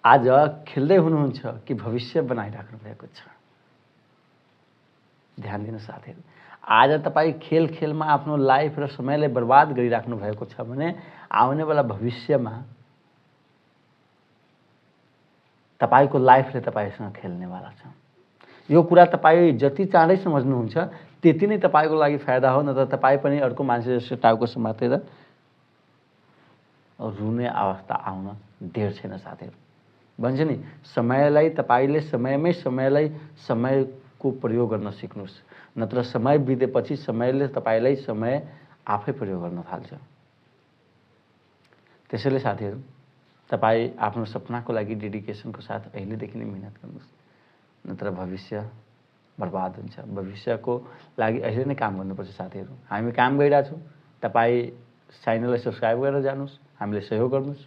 आज खेल्दै हुनुहुन्छ कि भविष्य बनाइराख्नु भएको छ? ध्यान दिनु साथीहरू। आज तपाईँ खेलमा आफ्नो लाइफ र समयलाई बर्बाद गरिराख्नु भएको छ भने आउनेवाला भविष्यमा तपाईको लाइफले तपाईसँग खेल्नेवाला छ। यो कुरा तपाईँ जति चाँडै समझ्नुहुन्छ त्यति नै तपाईको लागि फाइदा हो, नत्र तपाईँ पनि अर्को मान्छे जस्तो टाउको समातेर रुने अवस्था आउन देर छैन साथीहरू। भन्छ नि, समयलाई तपाईले समयको प्रयोग गर्न सिक्नुहोस्, नत्र समय बितेपछि समयले तपाईलाई समय आफै प्रयोग गर्न थाल्छ। त्यसैले साथीहरू, तपाईँ आफ्नो सपनाको लागि डेडिकेसनको साथ अहिलेदेखि नै मेहनत गर्नुहोस्, नत्र भविष्य बर्बाद हुन्छ। भविष्यको लागि अहिले नै काम गर्नुपर्छ साथीहरू। हामी काम गरिरहेछौँ, तपाईँ च्यानललाई सब्स्क्राइब गरेर जानुहोस्, हामीलाई सहयोग गर्नुहोस्।